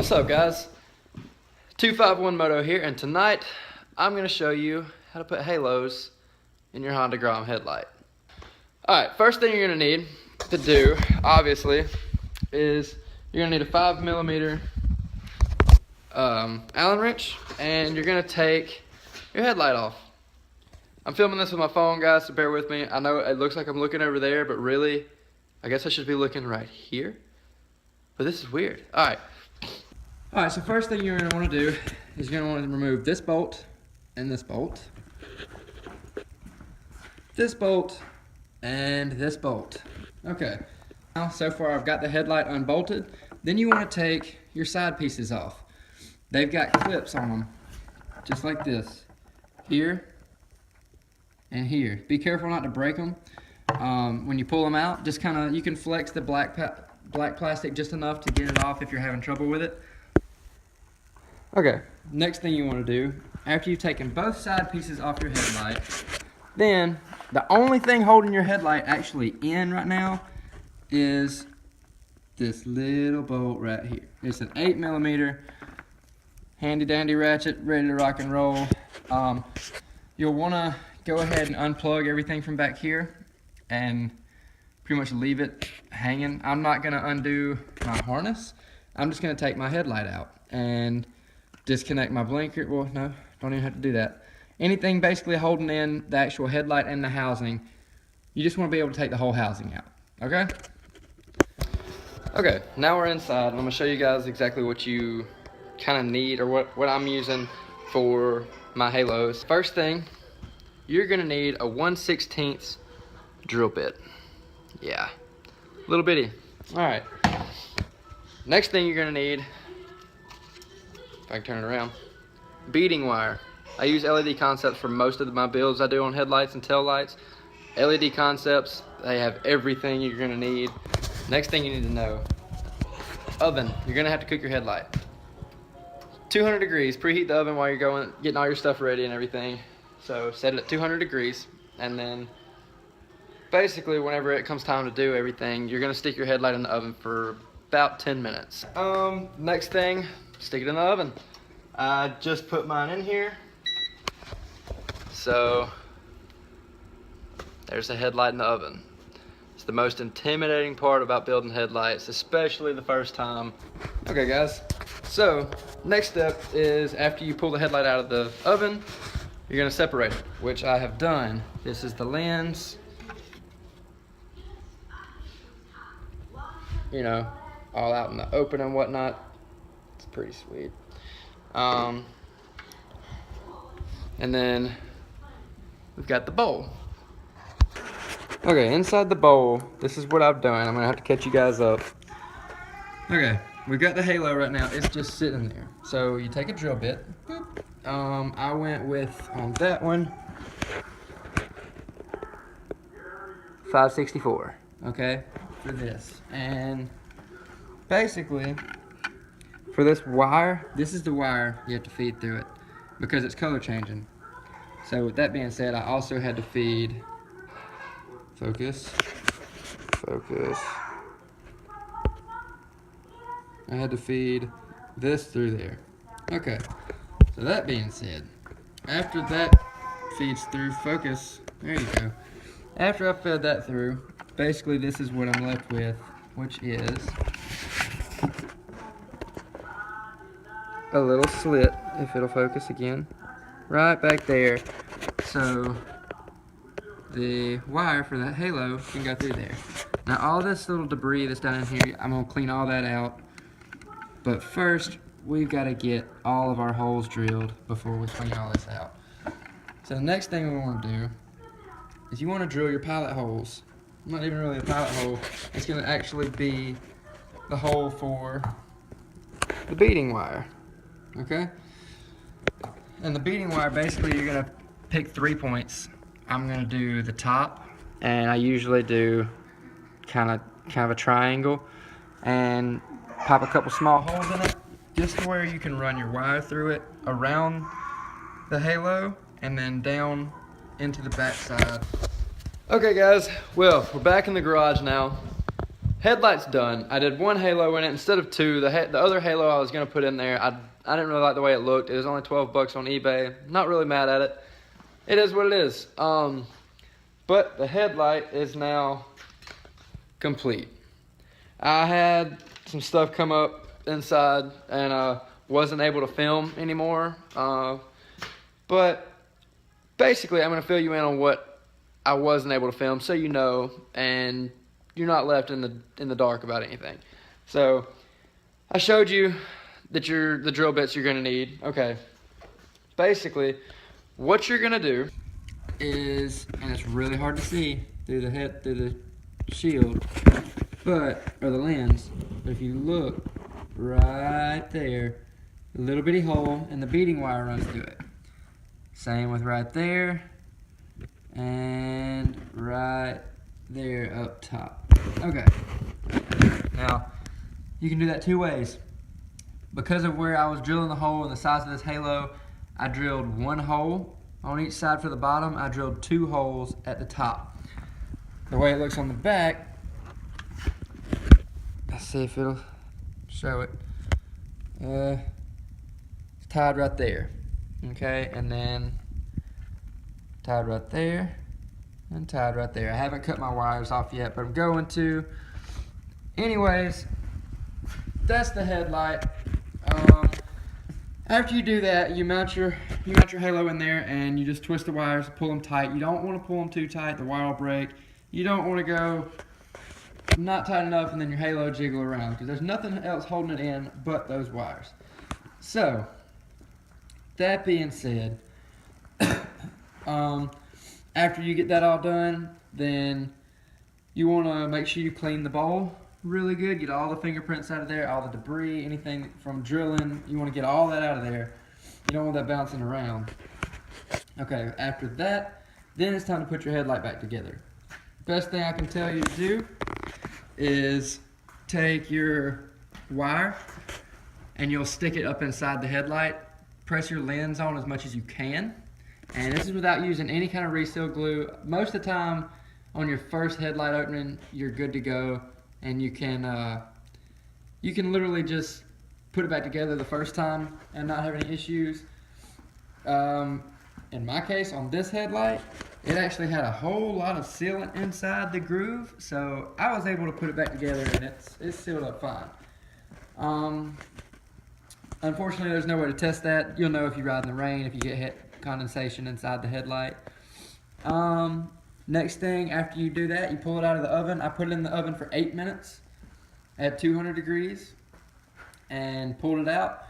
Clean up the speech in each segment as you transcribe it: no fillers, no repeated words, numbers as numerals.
What's up, guys? 251 Moto here, and tonight I'm going to show you how to put halos in your Honda Grom headlight. Alright, first thing you're going to need to do, obviously, is you're going to need a 5mm Allen wrench, and you're going to take your headlight off. I'm filming this with my phone, guys, so bear with me. I know it looks like I'm looking over there, but really, I guess I should be looking right here. But this is weird. Alright, so first thing you're going to want to do is you're going to want to remove this bolt and this bolt. This bolt and this bolt. Okay, now so far I've got the headlight unbolted. Then you want to take your side pieces off. They've got clips on them, just like this. Here and here. Be careful not to break them. When you pull them out, just kind of, you can flex the black plastic just enough to get it off if you're having trouble with it. Okay, next thing you want to do, after you've taken both side pieces off your headlight, then the only thing holding your headlight actually in right now is this little bolt right here. It's an 8mm handy dandy ratchet, ready to rock and roll. You'll want to go ahead and unplug everything from back here and pretty much leave it hanging. I'm not going to undo my harness. I'm just going to take my headlight out and disconnect my blinker. Well, no, don't even have to do that. Anything basically holding in the actual headlight and the housing, you just want to be able to take the whole housing out, okay? Okay, now we're inside, and I'm going to show you guys exactly what you kind of need, or what I'm using for my halos. First thing, you're going to need a 1/16 drill bit. Yeah, little bitty. Alright, next thing you're going to need, if I can turn it around, beading wire. I use LED Concepts for most of my builds I do on headlights and tail lights. LED Concepts, they have everything you're going to need. Next thing you need to know, oven. You're going to have to cook your headlight. 200 degrees, preheat the oven while you're getting all your stuff ready and everything. So set it at 200 degrees, and then basically whenever it comes time to do everything, you're going to stick your headlight in the oven for about 10 minutes. Next thing, stick it in the oven. I just put mine in here. So there's the headlight in the oven. It's the most intimidating part about building headlights, especially the first time. Okay, guys, so next step is after you pull the headlight out of the oven, you're going to separate it, which I have done. This is the lens, you know, all out in the open and whatnot. It's pretty sweet. And then we've got the bowl. Okay, inside the bowl, this is what I've done. I'm gonna have to catch you guys up. Okay, we've got the halo right now. It's just sitting there. So you take a drill bit. Boop. I went with, on that one, 5/64, okay, for this. And basically, for this wire, this is the wire you have to feed through it because it's color changing. So with that being said, I also had to feed, focus. I had to feed this through there. Okay, so that being said, after that feeds through, focus, there you go. After I fed that through, basically this is what I'm left with, which is a little slit, if it'll focus again, right back there. So the wire for that halo can go through there. Now all this little debris that's down in here, I'm going to clean all that out. But first, we've got to get all of our holes drilled before we clean all this out. So the next thing we want to do is you want to drill your pilot holes. Not even really a pilot hole. It's going to actually be the hole for the beading wire. Okay? And the beading wire, basically you're going to pick 3 points. I'm going to do the top, and I usually do kind of a triangle, and pop a couple small holes in it, just to where you can run your wire through it around the halo and then down into the back side. Okay guys, well, we're back in the garage now. headlight's done. I did one halo in it instead of two. The other halo I was gonna put in there, I didn't really like the way it looked. It was only 12 bucks on eBay. Not really mad at it. It is what it is. But the headlight is now complete. I had some stuff come up inside and wasn't able to film anymore. But basically, I'm gonna fill you in on what I wasn't able to film, so you know, and you're not left in the dark about anything. So I showed you the drill bits you're gonna need. Okay. Basically, what you're gonna do is, and it's really hard to see through the shield, or the lens, but if you look right there, a little bitty hole and the beading wire runs through it. Same with right there and right there up top. Okay, now you can do that two ways. Because of where I was drilling the hole and the size of this halo, I drilled one hole on each side for the bottom. I drilled 2 holes at the top. The way it looks on the back, let's see if it'll show it. It's tied right there. Okay, and then tied right there and tied right there. I haven't cut my wires off yet, but I'm going to. Anyways, that's the headlight. After you do that, you mount your halo in there and you just twist the wires, pull them tight. You don't want to pull them too tight, the wire will break. You don't want to go not tight enough and then your halo jiggle around, because there's nothing else holding it in but those wires. So, that being said, after you get that all done, then you want to make sure you clean the bowl really good. Get all the fingerprints out of there, all the debris, anything from drilling. You want to get all that out of there. You don't want that bouncing around. Okay, after that, then it's time to put your headlight back together. Best thing I can tell you to do is take your wire and you'll stick it up inside the headlight. Press your lens on as much as you can. And this is without using any kind of reseal glue. Most of the time, on your first headlight opening, you're good to go. And you can literally just put it back together the first time and not have any issues. In my case, on this headlight, it actually had a whole lot of sealant inside the groove, so I was able to put it back together and it's sealed up fine. Unfortunately, there's no way to test that. You'll know if you ride in the rain, if you get condensation inside the headlight. Next thing, after you do that, you pull it out of the oven. I put it in the oven for 8 minutes at 200 degrees and pulled it out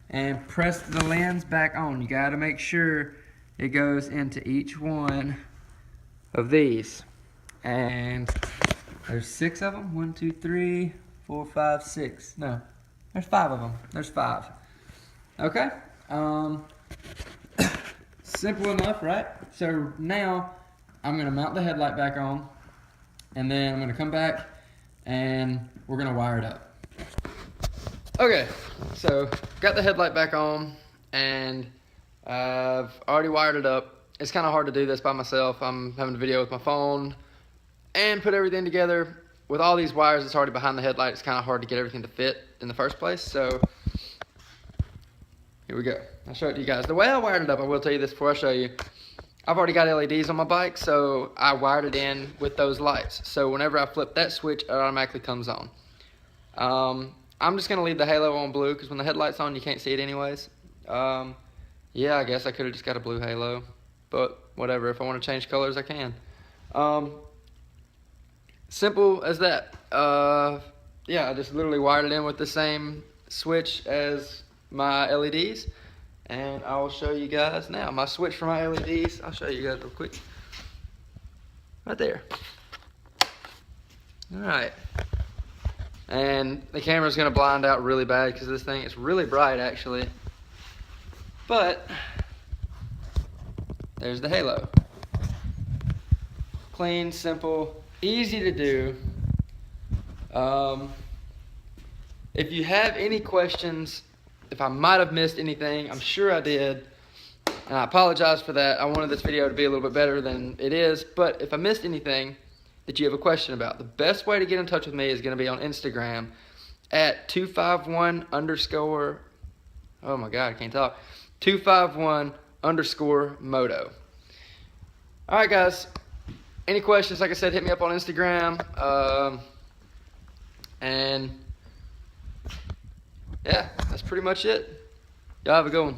and pressed the lens back on. You got to make sure it goes into each one of these. And there's 6 of them. 1, 2, 3, 4, 5, 6. No, there's 5 of them. There's 5. Okay. Simple enough, right? So now I'm going to mount the headlight back on, and then I'm going to come back and we're going to wire it up. Okay, so got the headlight back on and I've already wired it up. It's kind of hard to do this by myself. I'm having a video with my phone and put everything together. With all these wires that's already behind the headlight, it's kind of hard to get everything to fit in the first place. So here we go. I'll show it to you guys. The way I wired it up, I will tell you this before I show you. I've already got LEDs on my bike, so I wired it in with those lights. So whenever I flip that switch, it automatically comes on. I'm just going to leave the halo on blue, because when the headlight's on, you can't see it anyways. Yeah, I guess I could have just got a blue halo, but whatever. If I want to change colors, I can. Simple as that. Yeah, I just literally wired it in with the same switch as my LEDs. And I'll show you guys now. My switch for my LEDs, I'll show you guys real quick. Right there. Alright. And the camera's going to blind out really bad because this thing is really bright actually. But there's the halo. Clean, simple, easy to do. If you have any questions, if I might have missed anything, I'm sure I did, and I apologize for that. I wanted this video to be a little bit better than it is, but if I missed anything, that you have a question about, the best way to get in touch with me is going to be on Instagram at 251 underscore, oh my God, I can't talk, 251 underscore moto. All right, guys, any questions, like I said, hit me up on Instagram. And yeah, that's pretty much it. Y'all have a good one.